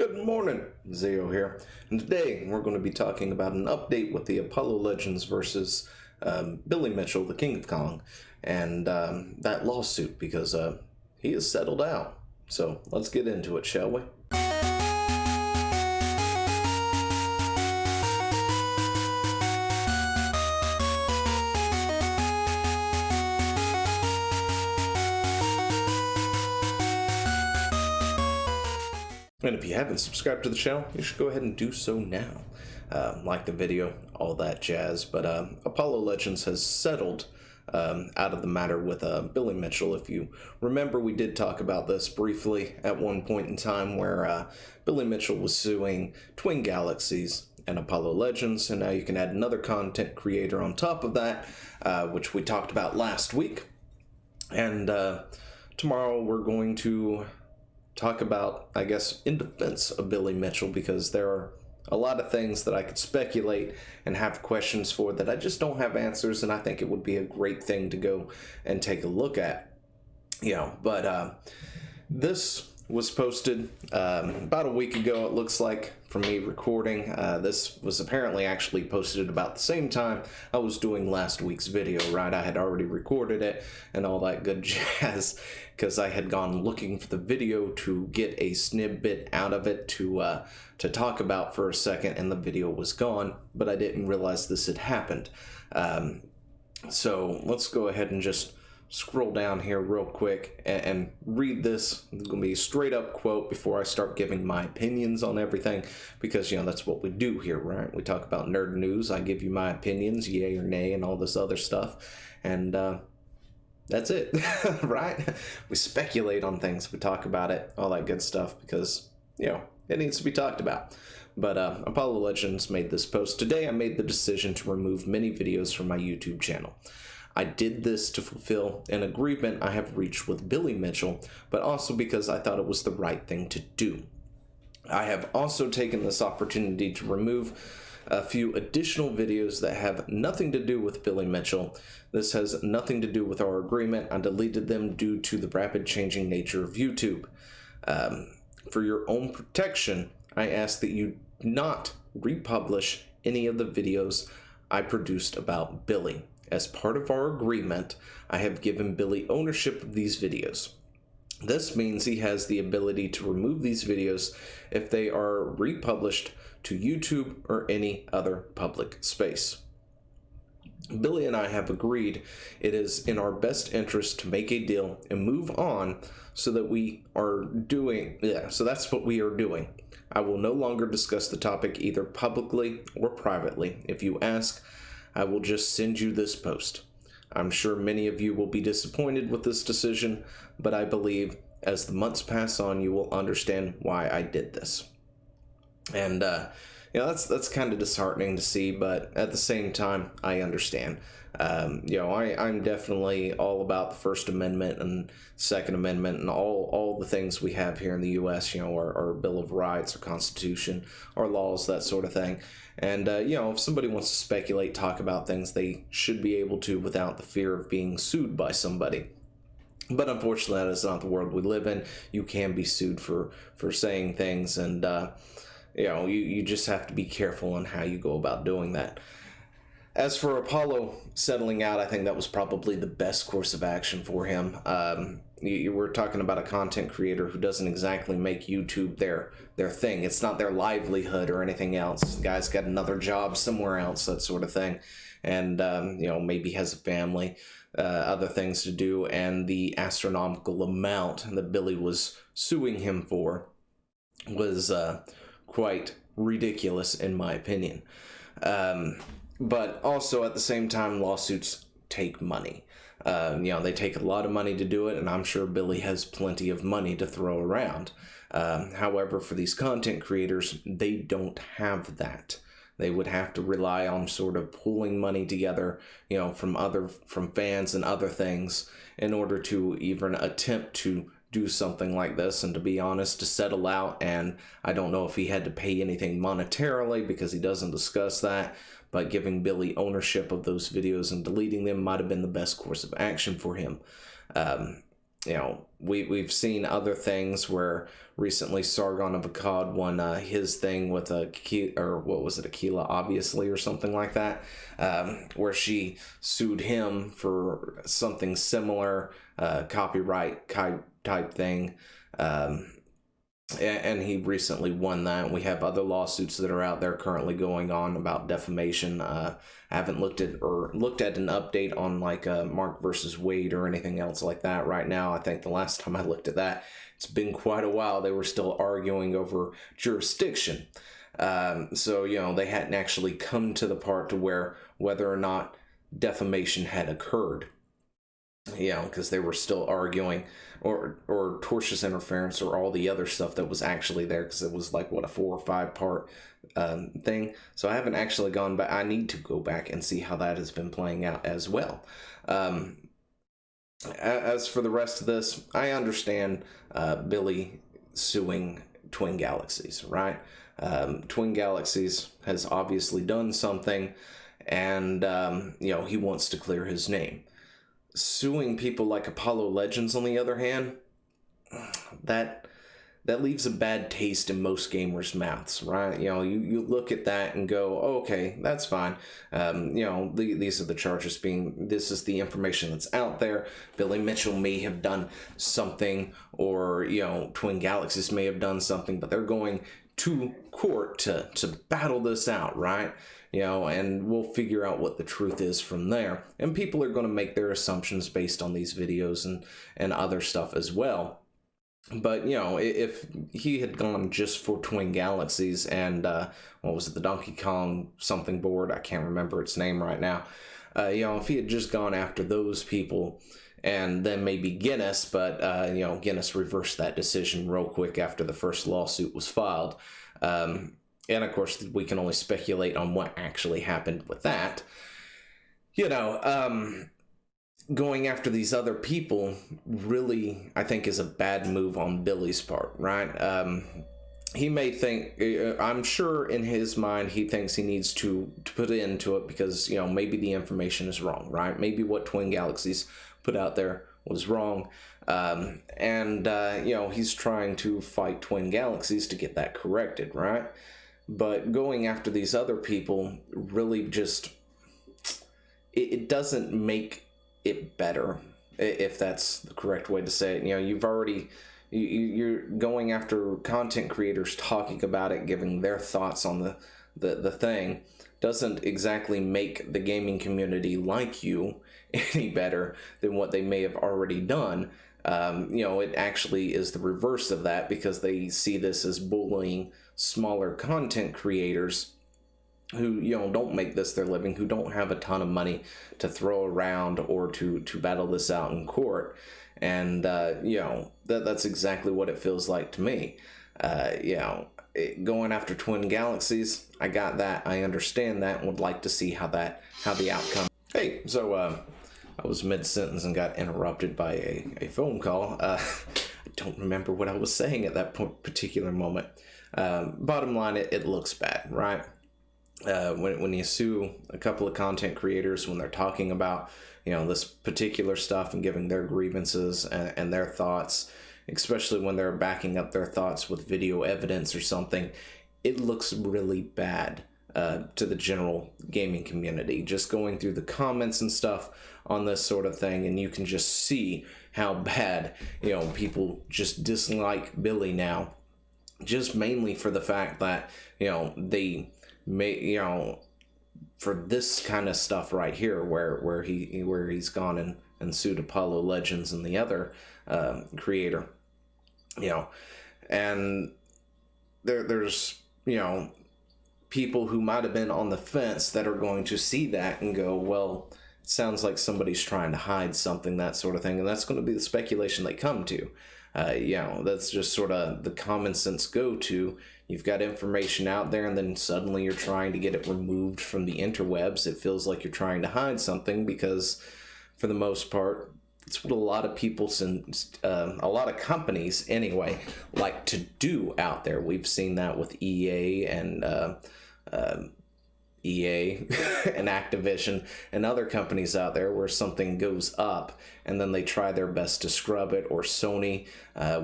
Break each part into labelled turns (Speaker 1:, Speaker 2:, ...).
Speaker 1: Good morning, Zeo here, and today we're going to be talking about an update with the Apollo Legends versus Billy Mitchell, the King of Kong, and that lawsuit, because he is settled out. So let's get into it, shall we? And if you haven't subscribed to the channel, you should go ahead and do so now. Like the video, all that jazz. But Apollo Legends has settled out of the matter with Billy Mitchell. If you remember, we did talk about this briefly at one point in time where Billy Mitchell was suing Twin Galaxies and Apollo Legends, and now you can add another content creator on top of that, which we talked about last week. And tomorrow we're going to talk about, I guess, in defense of Billy Mitchell, because there are a lot of things that I could speculate and have questions for that I just don't have answers, and I think it would be a great thing to go and take a look at. But this was posted about a week ago, it looks like, from me recording. This was apparently actually posted about the same time I was doing last week's video, right? I had already recorded it and all that good jazz, because I had gone looking for the video to get a snippet out of it to talk about for a second, and the video was gone, but I didn't realize this had happened. So let's go ahead and just scroll down here real quick and read this. It's going to be a straight up quote before I start giving my opinions on everything, because, that's what we do here, right? We talk about nerd news. I give you my opinions, yay or nay, and all this other stuff. And that's it, right? We speculate on things. We talk about it, all that good stuff, because, it needs to be talked about. But Apollo Legends made this post. Today I made the decision to remove many videos from my YouTube channel. I did this to fulfill an agreement I have reached with Billy Mitchell, but also because I thought it was the right thing to do. I have also taken this opportunity to remove a few additional videos that have nothing to do with Billy Mitchell. This has nothing to do with our agreement. I deleted them due to the rapid changing nature of YouTube. For your own protection, I ask that you not republish any of the videos I produced about Billy. As part of our agreement, I have given Billy ownership of these videos. This means he has the ability to remove these videos if they are republished to YouTube or any other public space. Billy and I have agreed it is in our best interest to make a deal and move on, so that's what we are doing. I will no longer discuss the topic either publicly or privately. If you ask, I will just send you this post. I'm sure many of you will be disappointed with this decision, but I believe as the months pass on, you will understand why I did this. And that's kind of disheartening to see, but at the same time, I understand. I'm definitely all about the First Amendment and Second Amendment and all the things we have here in the U.S., our Bill of Rights, our Constitution, our laws, that sort of thing. And, if somebody wants to speculate, talk about things, they should be able to without the fear of being sued by somebody. But unfortunately, that is not the world we live in. You can be sued for saying things, and, you just have to be careful on how you go about doing that. As for Apollo settling out, I think that was probably the best course of action for him. You were talking about a content creator who doesn't exactly make YouTube their thing. It's not their livelihood or anything else. The guy's got another job somewhere else, that sort of thing. And, maybe has a family, other things to do. And the astronomical amount that Billy was suing him for was quite ridiculous, in my opinion. But also, at the same time, lawsuits take money. They take a lot of money to do it, and I'm sure Billy has plenty of money to throw around. However, for these content creators, they don't have that. They would have to rely on sort of pulling money together, from fans and other things in order to even attempt to do something like this. And to be honest, to settle out, and I don't know if he had to pay anything monetarily because he doesn't discuss that, but giving Billy ownership of those videos and deleting them might have been the best course of action for him. we've seen other things where recently Sargon of Akkad won his thing with Aquila, obviously, or something like that, where she sued him for something similar, copyright type thing. And he recently won that. We have other lawsuits that are out there currently going on about defamation. I haven't looked at an update on like Mark versus Wade or anything else like that right now. I think the last time I looked at that, it's been quite a while. They were still arguing over jurisdiction. So, they hadn't actually come to the part to whether or not defamation had occurred. Because they were still arguing, or tortious interference, or all the other stuff that was actually there, because it was like, what, a 4 or 5 part thing. So I haven't actually gone back. I need to go back and see how that has been playing out as well. As for the rest of this, I understand Billy suing Twin Galaxies, right? Twin Galaxies has obviously done something, and he wants to clear his name. Suing people like Apollo Legends, on the other hand, that leaves a bad taste in most gamers' mouths, right? You look at that and go, oh, okay, that's fine. These are the charges this is the information that's out there. Billy Mitchell may have done something, or, Twin Galaxies may have done something, but they're going to court to battle this out, right? And we'll figure out what the truth is from there. And people are going to make their assumptions based on these videos and other stuff as well. But, if he had gone just for Twin Galaxies and, what was it, the Donkey Kong something board, I can't remember its name right now. If he had just gone after those people, and then maybe Guinness, but, Guinness reversed that decision real quick after the first lawsuit was filed. And of course, we can only speculate on what actually happened with that. Going after these other people really, I think, is a bad move on Billy's part, right? He may think, I'm sure in his mind, he thinks he needs to put into it because, maybe the information is wrong, right? Maybe what Twin Galaxies put out there was wrong. He's trying to fight Twin Galaxies to get that corrected, right? But going after these other people really just, it doesn't make it better, if that's the correct way to say it. You're going after content creators talking about it, giving their thoughts on the thing, doesn't exactly make the gaming community like you any better than what they may have already done. It actually is the reverse of that, because they see this as bullying smaller content creators who, don't make this their living, who don't have a ton of money to throw around or to battle this out in court. And, that's exactly what it feels like to me. Going after Twin Galaxies, I got that. I understand that and would like to see how the outcome. Hey, so, I was mid-sentence and got interrupted by a phone call. I don't remember what I was saying at that particular moment. Bottom line, it looks bad, right? When you sue a couple of content creators, when they're talking about, this particular stuff and giving their grievances and their thoughts, especially when they're backing up their thoughts with video evidence or something, it looks really bad to the general gaming community. Just going through the comments and stuff on this sort of thing, and you can just see how bad, people just dislike Billy now, just mainly for the fact that, they may, for this kind of stuff right here, where he's gone and sued Apollo Legends and the other creator, and there's people who might have been on the fence that are going to see that and go, well, it sounds like somebody's trying to hide something, that sort of thing, and that's going to be the speculation they come to. That's just sort of the common sense go-to. You've got information out there, and then suddenly you're trying to get it removed from the interwebs. It feels like you're trying to hide something, because for the most part, it's what a lot of people, a lot of companies anyway, like to do out there. We've seen that with EA and EA and Activision and other companies out there where something goes up and then they try their best to scrub it, or Sony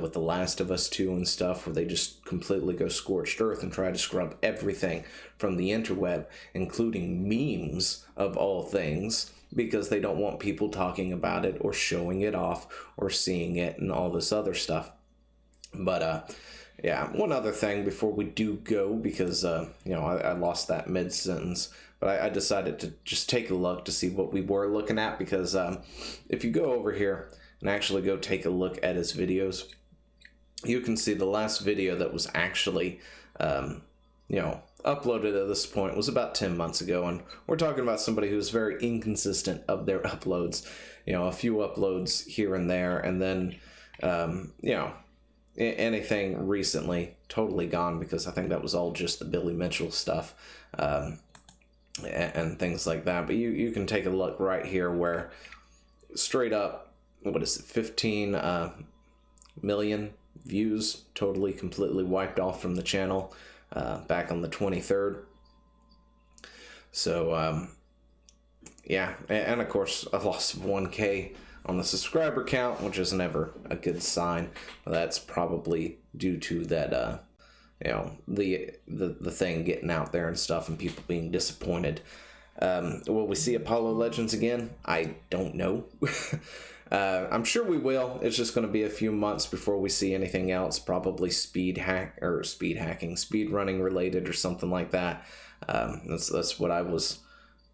Speaker 1: with The Last of Us 2 and stuff, where they just completely go scorched earth and try to scrub everything from the interweb, including memes of all things, because they don't want people talking about it or showing it off or seeing it and all this other stuff. But yeah, one other thing before we do go, because I lost that mid-sentence, but I decided to just take a look to see what we were looking at, because if you go over here and actually go take a look at his videos, you can see the last video that was actually uploaded at this point was about 10 months ago, and we're talking about somebody who's very inconsistent of their uploads. A few uploads here and there, and then anything recently totally gone, because I think that was all just the Billy Mitchell stuff and things like that. But you can take a look right here where straight up, 15 million views, totally completely wiped off from the channel back on the 23rd. So yeah, and of course a loss of 1K on the subscriber count, which is never a good sign. That's probably due to that the thing getting out there and stuff, and people being disappointed. Will we see Apollo Legends again? I don't know. I'm sure we will. It's just going to be a few months before we see anything else, probably speed running related or something like that. That's what I was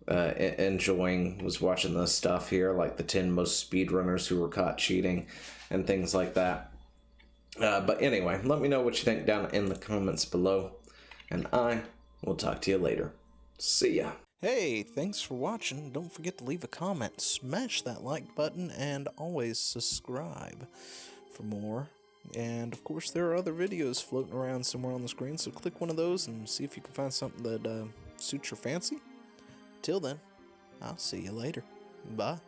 Speaker 1: enjoying, was watching this stuff here, like the 10 most speedrunners who were caught cheating and things like that. But anyway, let me know what you think down in the comments below, and I will talk to you later. See ya. Hey, thanks for watching. Don't forget to leave a comment, smash that like button, and always subscribe for more. And of course, there are other videos floating around somewhere on the screen, so click one of those and see if you can find something that suits your fancy. Till then, I'll see you later. Bye.